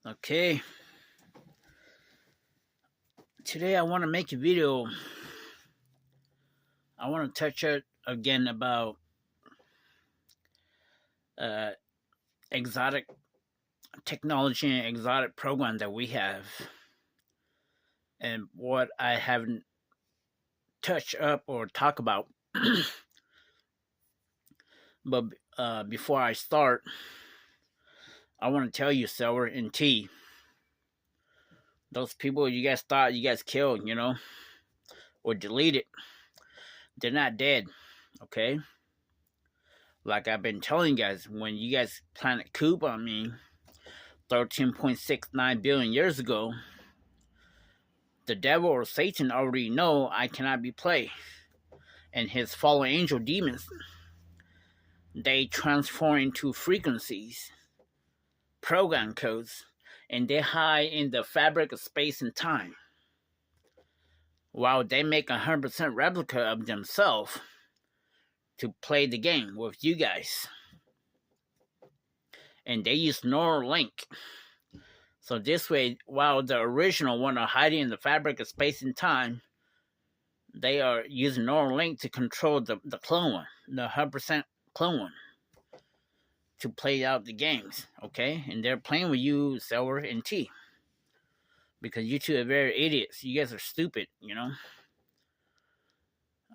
Okay, today I want to make a video. I want to touch it again about uh, exotic technology and exotic program that we have, and what I haven't touched up or talk about. But before I start, I want to tell you, Silver and T, those people you guys thought you guys killed, or deleted, they're not dead. Okay. Like I've been telling you guys, when you guys planned a coup on me 13.69 billion years ago, the devil or Satan already know I cannot be played. And his fallen angel demons, they transform into frequencies, program codes, and they hide in the fabric of space and time. While they make 100% replica of themselves to play the game with you guys. And they use Neuralink. So this way, while the original one are hiding in the fabric of space and time, they are using Neuralink to control the clone one, the 100% clone one, to play out the games, okay? And they're playing with you, Silver and T. Because you two are very idiots. You guys are stupid,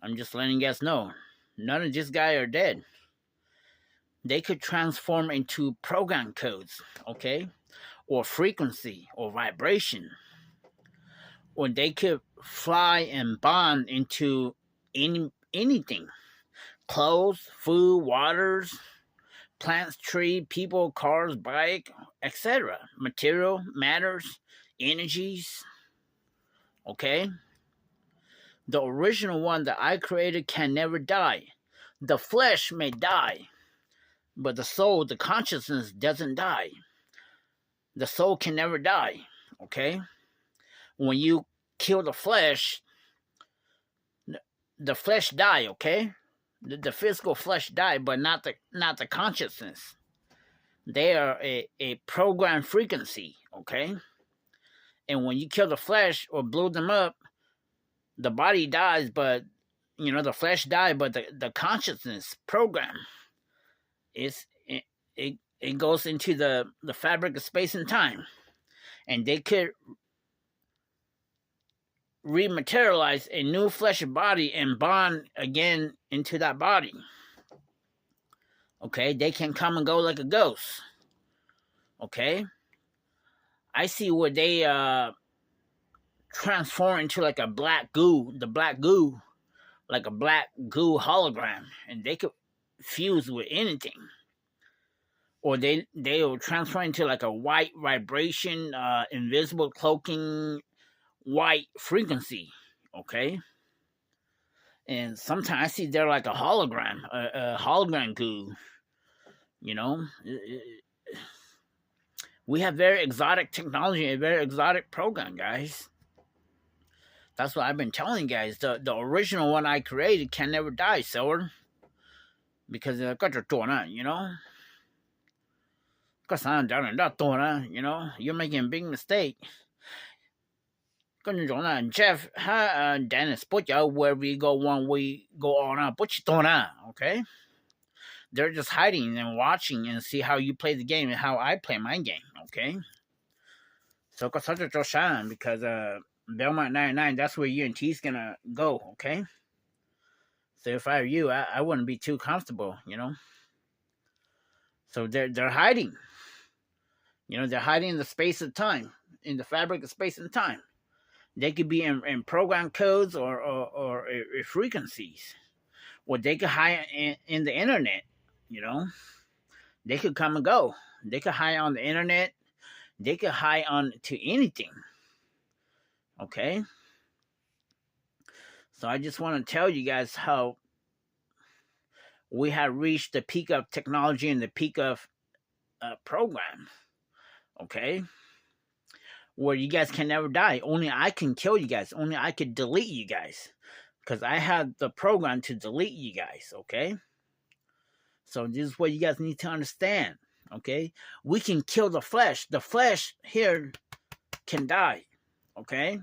I'm just letting you guys know. None of these guys are dead. They could transform into program codes, okay? Or frequency, or vibration. Or they could fly and bond into anything. Clothes, food, waters, plants, tree, people, cars, bike, etc. Material, matters, energies. Okay? The original one that I created can never die. The flesh may die, but the soul, the consciousness doesn't die. The soul can never die. Okay? When you kill the flesh die, okay? The physical flesh die, but not the consciousness. They are a programmed frequency, okay? And when you kill the flesh or blow them up, the body dies, but the flesh dies, but the consciousness program it goes into the fabric of space and time. And they could rematerialize a new flesh body and bond again into that body. Okay, they can come and go like a ghost. Okay, I see where they transform into like a black goo, like a black goo hologram, and they could fuse with anything. Or they'll transform into like a white vibration, invisible cloaking, white frequency, okay? And sometimes I see they're like a hologram, a hologram goo, We have very exotic technology and very exotic program, guys. That's what I've been telling you guys. The original one I created can never die, Silver. Because you're making a big mistake. Jeff, Dennis, where we go one, we go on. Okay? They're just hiding and watching and see how you play the game and how I play my game, okay? So, because Belmont 99, that's where you and T's gonna go, okay? So if I were you, I wouldn't be too comfortable, So they're hiding. They're hiding in the space of time, in the fabric of space and time. They could be in program codes or frequencies. Or they could hide in the internet, They could come and go. They could hide on the internet. They could hide on to anything. Okay? So I just want to tell you guys how we have reached the peak of technology and the peak of program. Okay? Where you guys can never die. Only I can kill you guys. Only I could delete you guys. Because I have the program to delete you guys. Okay? So this is what you guys need to understand. Okay, we can kill the flesh. The flesh here can die. Okay,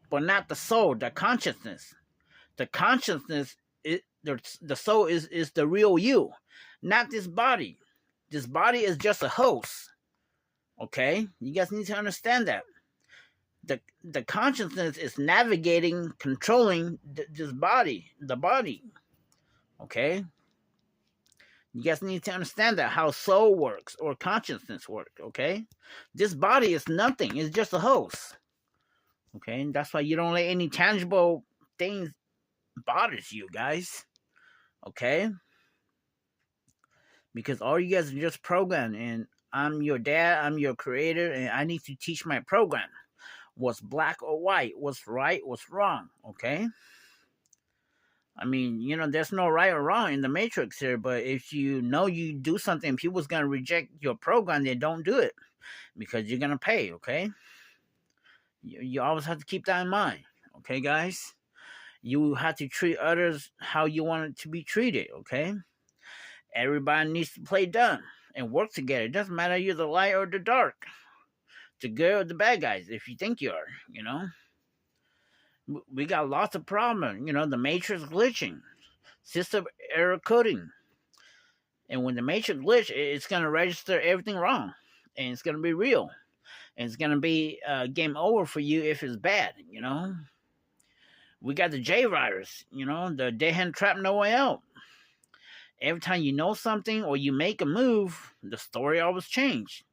but not the soul, the consciousness. The consciousness, the soul is the real you, not this body. This body is just a host. Okay, you guys need to understand that. The consciousness is navigating, controlling this body, the body. Okay, you guys need to understand that, how soul works or consciousness work. Okay, this body is nothing. It's just a host. Okay, and that's why you don't let any tangible things bothers you guys. Okay, because all you guys are just programmed, and I'm your dad, I'm your creator, and I need to teach my program what's black or white, what's right, what's wrong. Okay, I mean, there's no right or wrong in the matrix here, but if you know you do something, people's gonna reject your program, they don't do it because you're gonna pay. Okay, you always have to keep that in mind. Okay, guys, you have to treat others how you want it to be treated. Okay, everybody needs to play dumb and work together. It doesn't matter you're the light or the dark, the good or the bad guys. If you think you are, we got lots of problems. The matrix glitching, system error coding, and when the matrix glitch, it's gonna register everything wrong, and it's gonna be real, and it's gonna be game over for you if it's bad. We got the J virus. The dead hand trap, no way out. Every time you know something or you make a move, the story always changes.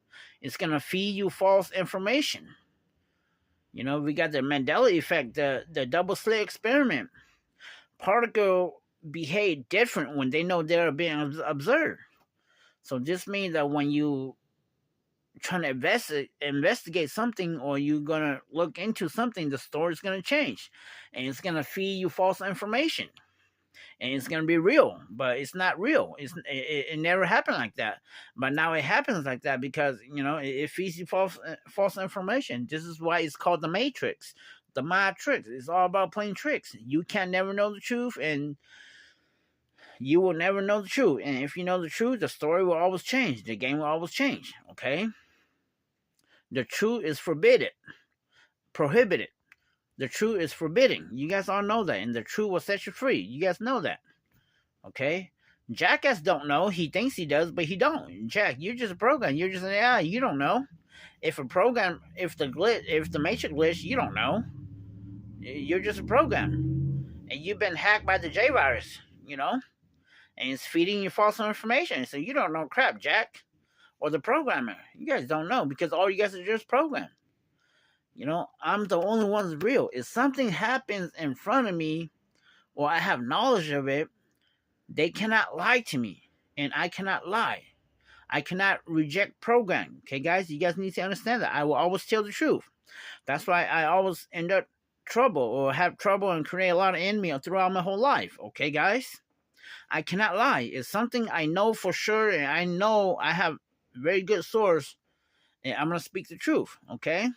It's gonna feed you false information. We got the Mandela effect, the double slit experiment. Particle behave different when they know they're being observed. So this means that when you trying to investigate something, or you're gonna look into something, the story's gonna change, and it's gonna feed you false information. And it's gonna be real, but it's not real. It never happened like that, but now it happens like that because it feeds you false information. This is why it's called the Matrix, the mind tricks. It's all about playing tricks. You can never know the truth, and you will never know the truth. And if you know the truth, the story will always change. The game will always change. Okay, the truth is forbidden, prohibited. The truth is forbidden. You guys all know that, and the truth will set you free. You guys know that. Okay, Jackass don't know. He thinks he does, but he don't. Jack, you're just a program. You're just an AI. You don't know. If the matrix glitch, you don't know. You're just a program, and you've been hacked by the J virus. And it's feeding you false information. So you don't know crap, Jack, or the programmer. You guys don't know because all you guys are just programmed. I'm the only one that's real. If something happens in front of me, or I have knowledge of it, they cannot lie to me, and I cannot lie. I cannot reject program. Okay, guys, you guys need to understand that. I will always tell the truth. That's why I always end up trouble, or have trouble, and create a lot of enemy throughout my whole life. Okay, guys, I cannot lie. It's something I know for sure, and I know I have very good source, and I'm gonna speak the truth. Okay.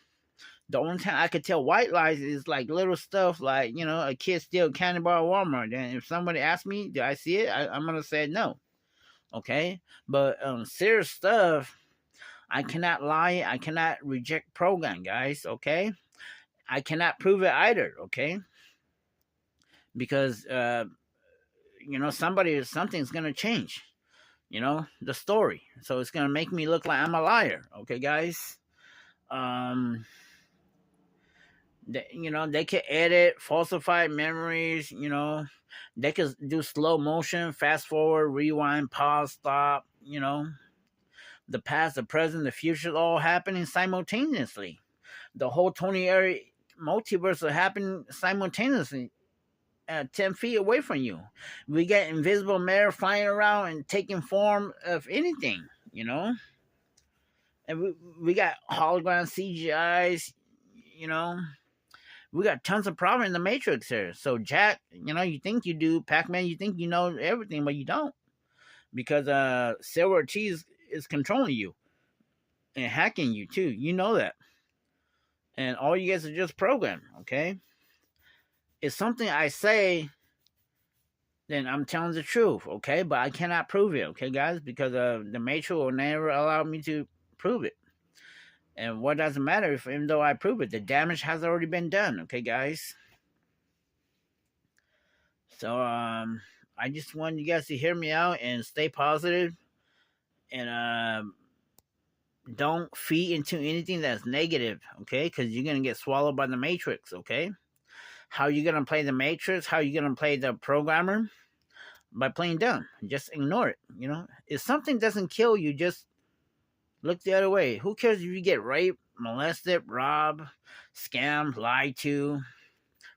The only time I could tell white lies is like little stuff like, a kid steal a candy bar at Walmart. And if somebody asks me, do I see it? I'm going to say no. Okay? But serious stuff, I cannot lie. I cannot reject program, guys. Okay? I cannot prove it either. Okay? Because, something's going to change, the story. So it's going to make me look like I'm a liar. Okay, guys? They can edit, falsify memories, they can do slow motion, fast forward, rewind, pause, stop, the past, the present, the future, all happening simultaneously. The whole Tony area multiverse will happen simultaneously, 10 feet away from you. We get invisible matter flying around and taking form of anything, and we got hologram CGIs, we got tons of problems in the Matrix here. So Jack, you think you do. Pac-Man, you think you know everything, but you don't. Because Silver Cheese is controlling you. And hacking you too. You know that. And all you guys are just programmed, okay? It's something I say then I'm telling the truth, okay? But I cannot prove it, okay, guys, because the Matrix will never allow me to prove it. And what does it matter if, even though I prove it, the damage has already been done, okay, guys? So I just want you guys to hear me out and stay positive, and don't feed into anything that's negative, okay? Because you're gonna get swallowed by the Matrix, okay? How you gonna play the Matrix? How you gonna play the programmer? By playing dumb. Just ignore it. You know, if something doesn't kill you, just look the other way. Who cares if you get raped, molested, robbed, scammed, lied to?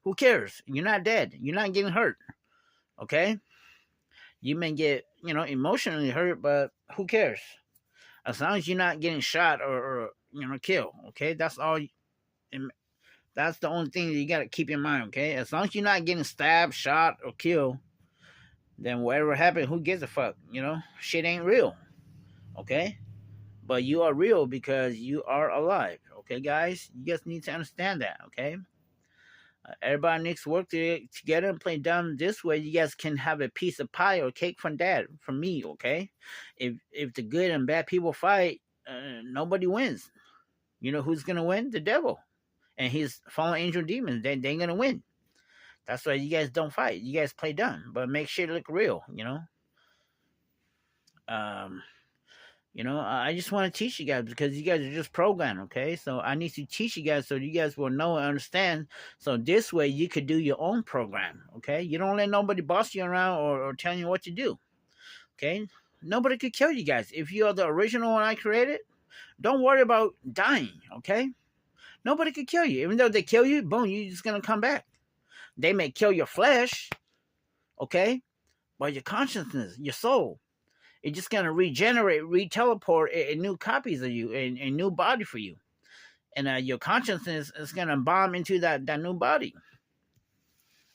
Who cares? You're not dead. You're not getting hurt. Okay? You may get, emotionally hurt, but who cares? As long as you're not getting shot or killed. Okay? That's all. That's the only thing that you got to keep in mind. Okay? As long as you're not getting stabbed, shot, or killed, then whatever happened, who gives a fuck? Shit ain't real. Okay? But you are real because you are alive. Okay, guys? You guys need to understand that. Okay? Everybody needs to work together and play dumb. This way, you guys can have a piece of pie or cake from dad, from me. Okay? If the good and bad people fight, nobody wins. You know who's gonna win? The devil and his fallen angel demons. They ain't gonna win. That's why you guys don't fight. You guys play dumb, but make sure to look real. I just want to teach you guys because you guys are just programmed, okay? So I need to teach you guys so you guys will know and understand. So this way you could do your own program, okay? You don't let nobody boss you around or tell you what to do, okay? Nobody could kill you guys. If you are the original one I created, don't worry about dying, okay? Nobody could kill you. Even though they kill you, boom, you're just going to come back. They may kill your flesh, okay? But your consciousness, your soul, it's just gonna regenerate, re-teleport in new copies of you, and a new body for you, and your consciousness is gonna bomb into that new body.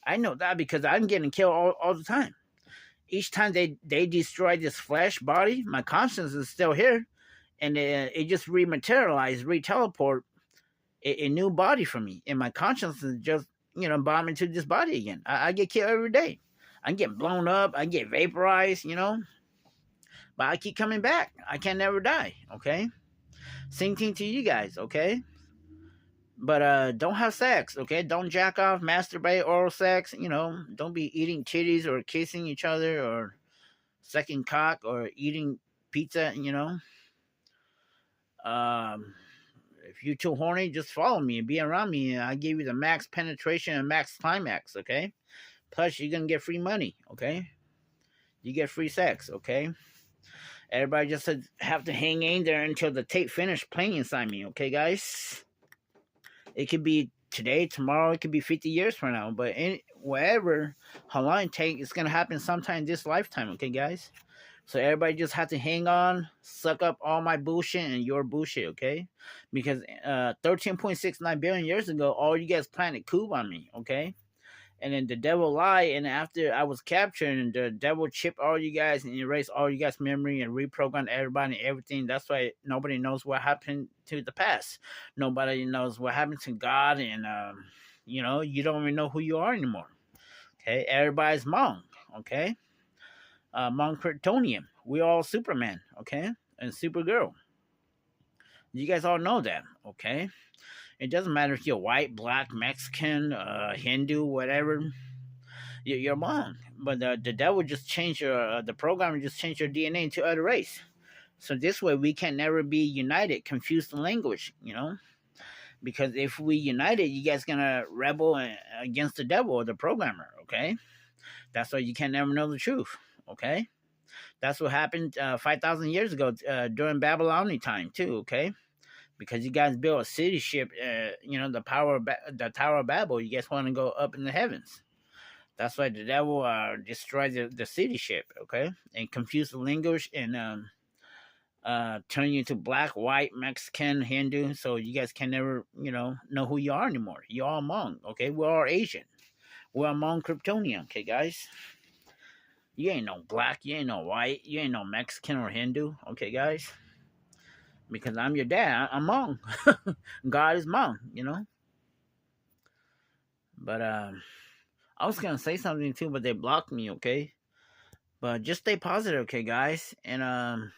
I know that because I'm getting killed all the time. Each time they destroy this flesh body, my consciousness is still here, and it just rematerialize, re-teleport a new body for me, and my consciousness just bomb into this body again. I get killed every day. I get blown up. I get vaporized. But I keep coming back. I can never die, okay? Same thing to you guys, okay? But don't have sex, okay? Don't jack off, masturbate, oral sex, don't be eating titties or kissing each other or sucking cock or eating pizza, If you're too horny, just follow me and be around me, and I give you the max penetration and max climax, okay? Plus, you're gonna get free money, okay? You get free sex, okay? Everybody just have to hang in there until the tape finish playing inside me, okay, guys? It could be today, tomorrow, it could be 50 years from now, but whatever, how long it takes, it's going to happen sometime this lifetime, okay, guys? So everybody just have to hang on, suck up all my bullshit and your bullshit, okay? Because 13.69 billion years ago, all you guys planted coup on me, okay? And then the devil lied, and after I was captured, and the devil chipped all you guys and erased all you guys' memory and reprogrammed everybody and everything. That's why nobody knows what happened to the past. Nobody knows what happened to God, and you don't even know who you are anymore. Okay, everybody's Mong. Okay, Mong Kryptonium. We all Superman. Okay, and Supergirl. You guys all know that. Okay. It doesn't matter if you're white, black, Mexican, Hindu, whatever. You're Hmong. But the devil just changed the programmer just changed your DNA into other race. So this way we can never be united, confuse the language, Because if we united, you guys gonna rebel against the devil or the programmer, okay? That's why you can never know the truth, okay? That's what happened 5,000 years ago during Babylonian time too, okay? Because you guys built a city ship, the Tower of Babel. You guys want to go up in the heavens. That's why the devil destroyed the city ship, okay, and confuse the language and turn you into black, white, Mexican, Hindu. So you guys can never, know who you are anymore. You're all Hmong, okay? We're all Asian. We're Hmong Kryptonian, okay, guys? You ain't no black, you ain't no white, you ain't no Mexican or Hindu, okay, guys? Because I'm your dad. I'm Hmong. God is Hmong, But I was gonna say something too, but they blocked me. Okay, but just stay positive, okay, guys, and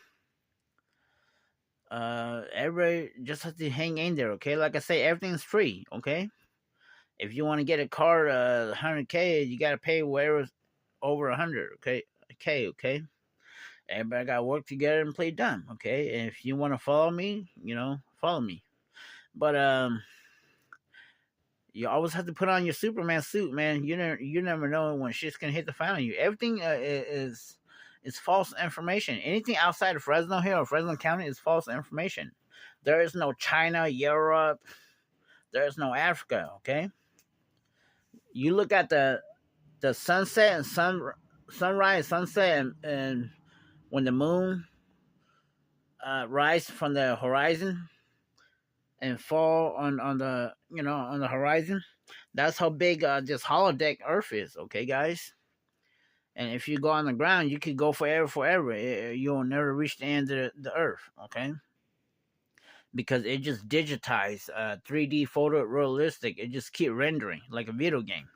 everybody just has to hang in there, okay. Like I say, everything's free, okay. If you want to get a car, 100K, you gotta pay whatever's over 100, okay. Okay. Everybody got to work together and play dumb, okay. And if you want to follow me, follow me. But you always have to put on your Superman suit, man. You never know when shit's gonna hit the fan on you. Everything is false information. Anything outside of Fresno here or Fresno County is false information. There is no China, Europe. There is no Africa. Okay. You look at the sunset and sunrise, sunset, and when the moon rise from the horizon and fall on the on the horizon. That's how big this holodeck Earth is, okay, guys. And if you go on the ground, you could go forever. You'll never reach the end of the Earth, okay? Because it just digitized, 3D photo realistic. It just keep rendering like a video game.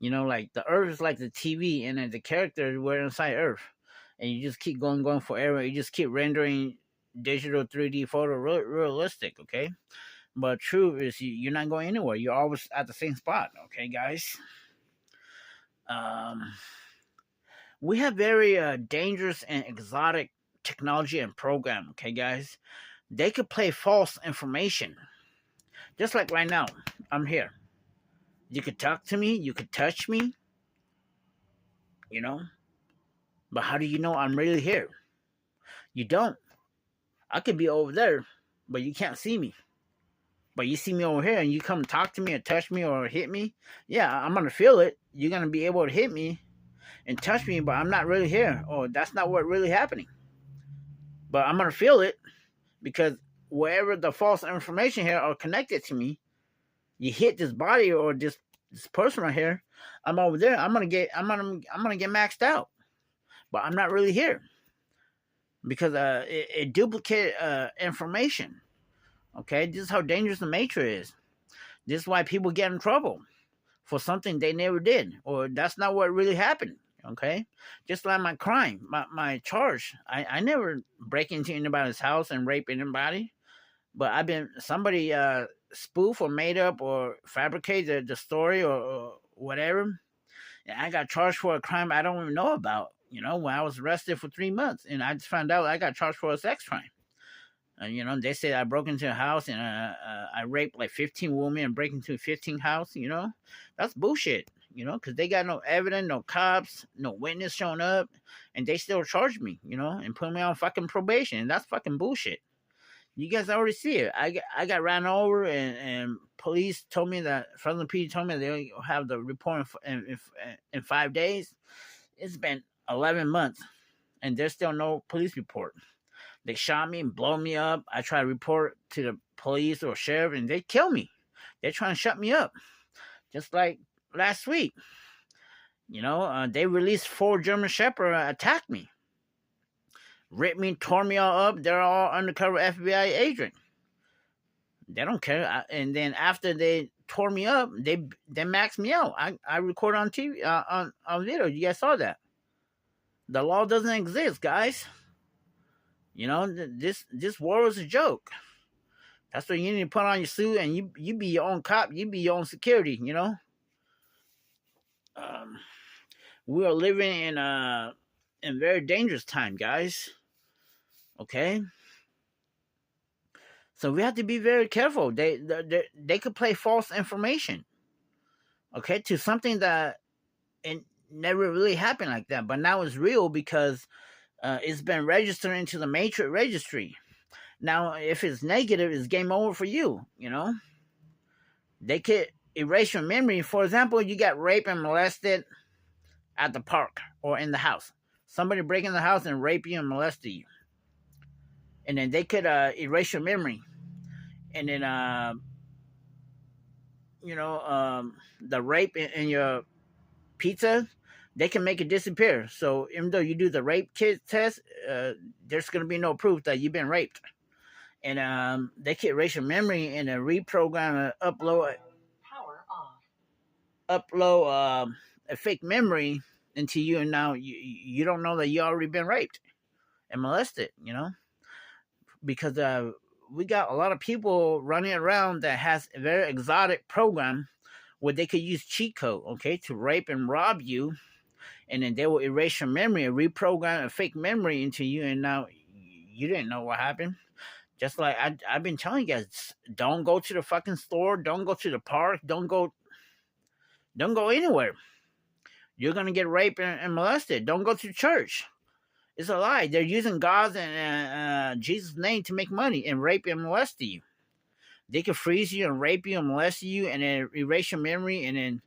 Like the Earth is like the TV, and then the characters were inside Earth, and you just keep going forever. You just keep rendering digital 3D photo realistic, okay? But truth is, you're not going anywhere. You're always at the same spot, okay, guys? We have very dangerous and exotic technology and program, okay, guys? They could play false information. Just like right now, I'm here. You could talk to me, you could touch me, But how do you know I'm really here? You don't. I could be over there, but you can't see me. But you see me over here and you come talk to me or touch me or hit me, yeah, I'm going to feel it. You're going to be able to hit me and touch me, but I'm not really here. Or that's not what really happening. But I'm going to feel it because wherever the false information here are connected to me, you hit this body or this person right here, I'm over there. I'm going to get maxed out. But I'm not really here because it duplicated information. Okay, this is how dangerous the matrix is. This is why people get in trouble for something they never did, or that's not what really happened. Okay, just like my crime, my charge. I never break into anybody's house and rape anybody, but I've been somebody spoof or made up or fabricated the story or whatever, and I got charged for a crime I don't even know about. When I was arrested for 3 months, and I just found out I got charged for a sex crime. They said I broke into a house and I raped like 15 women and break into 15 house. That's bullshit. Because they got no evidence, no cops, no witness showing up, and they still charged me. And put me on fucking probation. And that's fucking bullshit. You guys already see it. I got ran over, and police told me that Fresno PD told me they have the report in 5 days. It's been 11 months, and there's still no police report. They shot me and blow me up. I try to report to the police or sheriff, and they kill me. They're trying to shut me up. Just like last week. They released 4 German Shepherds attacked me. Ripped me, tore me all up. They're all undercover FBI agent. They don't care. And then after they tore me up, they maxed me out. I record on TV, on video. You guys saw that. The law doesn't exist, guys. This war is a joke. That's why you need to put on your suit and you be your own cop. You be your own security. We are living in very dangerous time, guys. Okay. So we have to be very careful. They could play false information. Okay, to something that it never really happened like that, but now it's real because it's been registered into the Matrix registry. Now, if it's negative, it's game over for you. They could erase your memory. For example, you got raped and molested at the park or in the house. Somebody break in the house and rape you and molest you, and then they could erase your memory, and then the rape in your pizza, they can make it disappear. So even though you do the rape kit test, there's going to be no proof that you've been raped. And they can erase your memory and then reprogram and upload a fake memory into you, and now you don't know that you already been raped and molested, because we got a lot of people running around that has a very exotic program where they could use cheat code, okay, to rape and rob you, and then they will erase your memory and reprogram a fake memory into you, and now you didn't know what happened. Just like I've been telling you guys, don't go to the fucking store, don't go to the park, don't go anywhere. You're gonna get raped and molested. Don't go to church. It's a lie. They're using God's and Jesus' name to make money and rape and molest you. They can freeze you and rape you and molest you, and then erase your memory, and then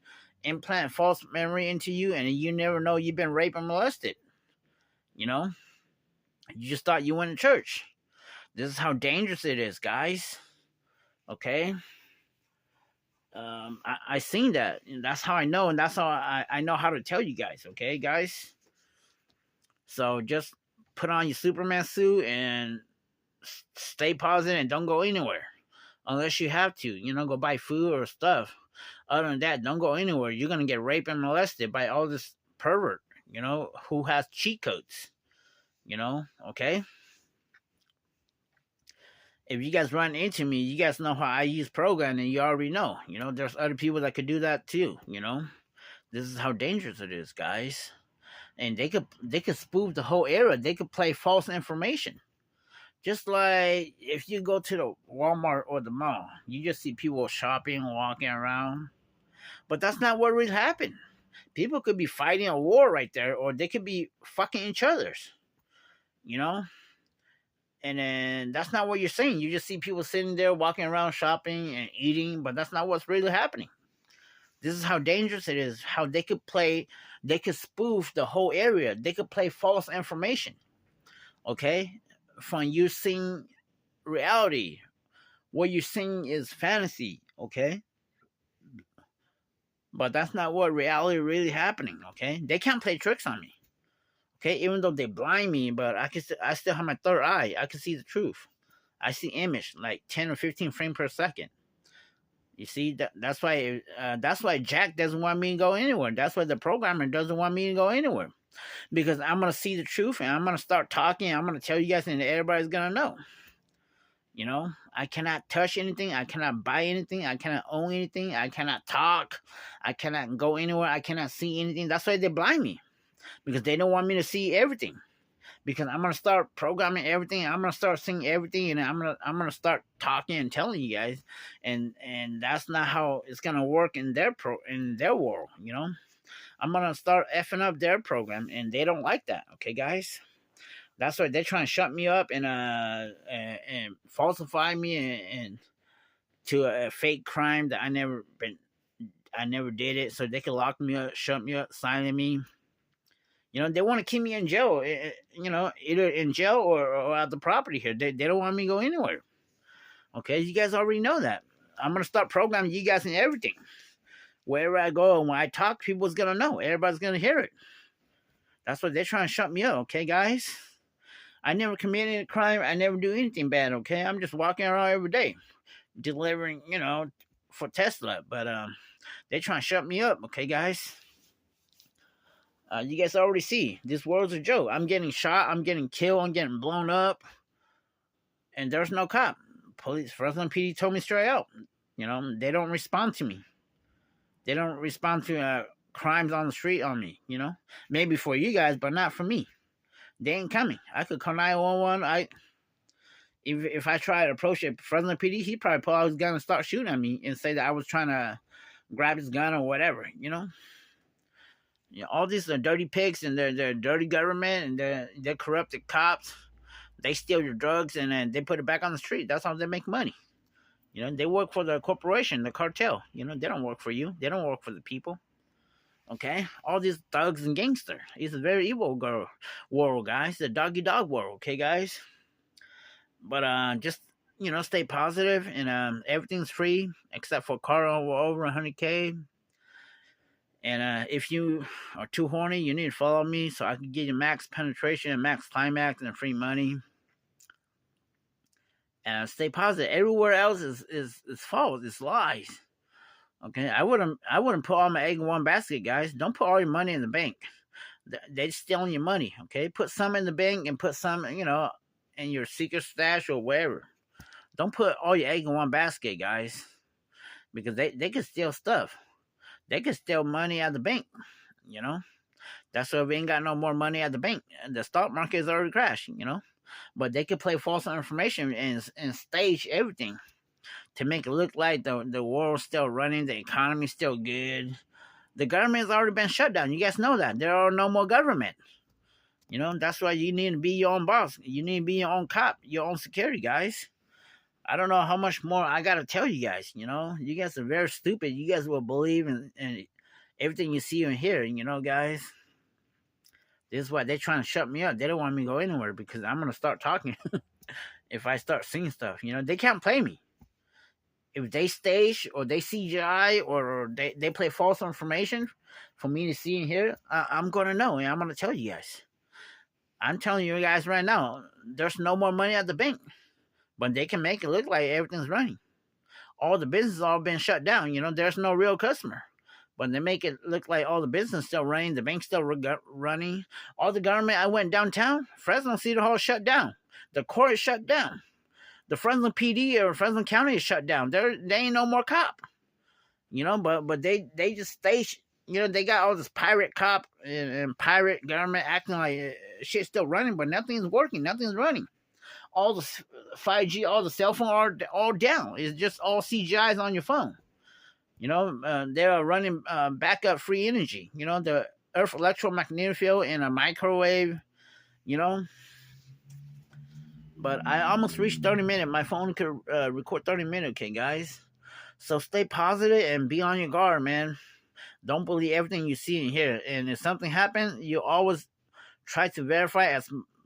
implant false memory into you, and you never know you've been raped and molested. You just thought you went to church. This is how dangerous it is, guys. Okay. I seen that, and that's how I know, and that's how I know how to tell you guys. Okay, guys. So just put on your Superman suit and stay positive and don't go anywhere unless you have to. Go buy food or stuff. Other than that, don't go anywhere. You're gonna get raped and molested by all this pervert. Who has cheat codes. Okay. If you guys run into me, you guys know how I use programming, and you already know. There's other people that could do that too. This is how dangerous it is, guys. And they could spoof the whole era. They could play false information. Just like if you go to the Walmart or the mall, you just see people shopping, walking around. But that's not what really happened. People could be fighting a war right there, or they could be fucking each other's. And then that's not what you're seeing. You just see people sitting there walking around shopping and eating, but that's not what's really happening. This is how dangerous it is. How they could spoof the whole area. They could play false information. Okay? From you seeing reality. What you're seeing is fantasy. Okay? But that's not what reality really happening. Okay? They can't play tricks on me. Okay, even though they blind me, but I still have my third eye. I can see the truth. I see image like 10 or 15 frames per second. You see, that's why Jack doesn't want me to go anywhere. That's why the programmer doesn't want me to go anywhere. Because I'm gonna see the truth, and I'm gonna start talking. I'm gonna tell you guys, and everybody's gonna know. I cannot touch anything. I cannot buy anything. I cannot own anything. I cannot talk. I cannot go anywhere. I cannot see anything. That's why they blind me. Because they don't want me to see everything. Because I'm gonna start programming everything. I'm gonna start seeing everything, and I'm gonna start talking and telling you guys, and that's not how it's gonna work in their world. I'm gonna start effing up their program, and they don't like that. Okay, guys. That's why they're trying to shut me up and falsify me and to a fake crime that I never did it, so they can lock me up, shut me up, silence me. They want to keep me in jail, either in jail or at the property here. They don't want me to go anywhere. Okay, you guys already know that. I'm going to start programming you guys in everything. Wherever I go and when I talk, people's going to know. Everybody's going to hear it. That's why they're trying to shut me up, okay, guys? I never committed a crime. I never do anything bad, okay? I'm just walking around every day delivering, for Tesla. But they're trying to shut me up, okay, guys? You guys already see, this world's a joke. I'm getting shot, I'm getting killed, I'm getting blown up, and there's no cop. Police, Fresno PD told me straight out. They don't respond to me. They don't respond to crimes on the street on me, Maybe for you guys, but not for me. They ain't coming. I could call 911. If I try to approach it, Fresno PD, he'd probably pull out his gun and start shooting at me and say that I was trying to grab his gun or whatever, all these are dirty pigs, and they're dirty government, and they're corrupted cops. They steal your drugs, and then they put it back on the street. That's how they make money. They work for the corporation, the cartel. They don't work for you. They don't work for the people. Okay? All these thugs and gangsters. It's a very evil world, guys. The dog-eat-dog world, okay, guys? But just, stay positive, and everything's free, except for car over 100K. And if you are too horny, you need to follow me so I can give you max penetration and max climax and free money. And stay positive. Everywhere else is false. It's lies. Okay, I wouldn't put all my egg in one basket, guys. Don't put all your money in the bank. They're stealing your money. Okay, put some in the bank and put some, in your secret stash or wherever. Don't put all your egg in one basket, guys, because they can steal stuff. They can steal money out of the bank. You know, that's why we ain't got no more money at the bank. The stock market is already crashed. But they could play false information and stage everything to make it look like the world's still running, the economy's still good. The government's already been shut down. You guys know that. There are no more government. That's why you need to be your own boss. You need to be your own cop, your own security, guys. I don't know how much more I got to tell you guys. You guys are very stupid. You guys will believe in everything you see and hear, guys. This is why they're trying to shut me up. They don't want me to go anywhere because I'm going to start talking if I start seeing stuff. They can't play me. If they stage or they CGI or they play false information for me to see and hear, I'm going to know and I'm going to tell you guys. I'm telling you guys right now, there's no more money at the bank. But they can make it look like everything's running. All the businesses all been shut down. There's no real customer. But they make it look like all the business still running, the bank's still running. All the government, I went downtown, Fresno City Hall shut down. The court is shut down. The Fresno PD or Fresno County is shut down. They ain't no more cop. But they just stay, they got all this pirate cop and pirate government acting like shit's still running, but nothing's working, nothing's running. All the 5G, all the cell phone are all down. It's just all CGIs on your phone. They're running backup free energy. The Earth electromagnetic field in a microwave. But I almost reached 30 minutes. My phone could record 30 minutes, okay, guys? So stay positive and be on your guard, man. Don't believe everything you see and hear. And if something happens, you always try to verify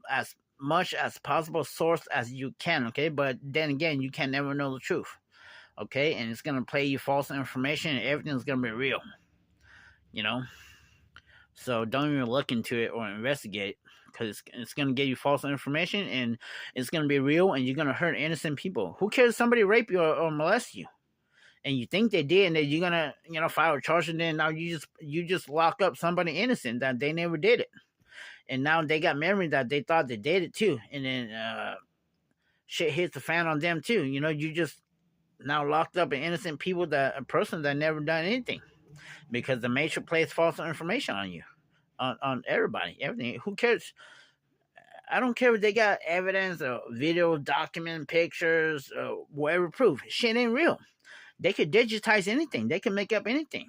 as much as possible source as you can, okay? But then again, you can never know the truth, okay? And it's going to play you false information and everything's going to be real, So don't even look into it or investigate because it's going to give you false information and it's going to be real and you're going to hurt innocent people. Who cares if somebody rape you or molest you? And you think they did and then you're going to, file a charge and then now you just lock up somebody innocent that they never did it. And now they got memory that they thought they did it too. And then shit hits the fan on them too. You just now locked up an innocent people, a person that never done anything. Because the matrix plays false information on you. On everybody. Everything. Who cares? I don't care if they got evidence or video, document, pictures, whatever proof. Shit ain't real. They could digitize anything. They can make up anything.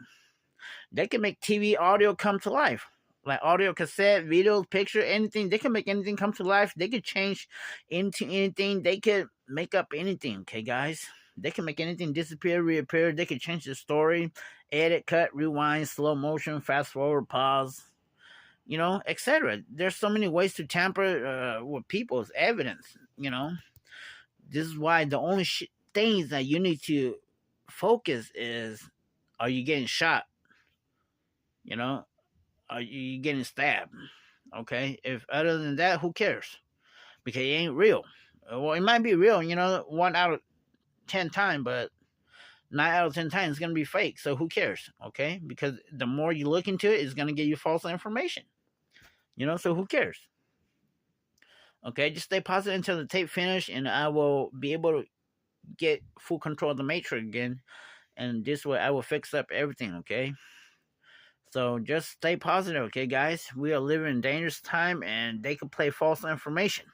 They can make TV audio come to life. Like audio cassette, videos, picture, anything. They can make anything come to life. They could change into anything. They could make up anything, okay, guys? They can make anything disappear, reappear. They could change the story, edit, cut, rewind, slow motion, fast forward, pause, etc. There's so many ways to tamper with people's evidence, This is why the only things that you need to focus is, are you getting shot? Are you getting stabbed? Okay? If other than that, who cares? Because it ain't real. Well, it might be real, 1 out of 10 times, but 9 out of 10 times it's going to be fake. So who cares? Okay? Because the more you look into it, it's going to give you false information. So who cares? Okay? Just stay positive until the tape finish, and I will be able to get full control of the matrix again. And this way I will fix up everything, okay? So just stay positive, okay, guys? We are living in dangerous time, and they can play false information.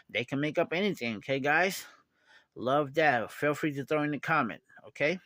They can make up anything, okay, guys? Love that. Feel free to throw in a comment, okay?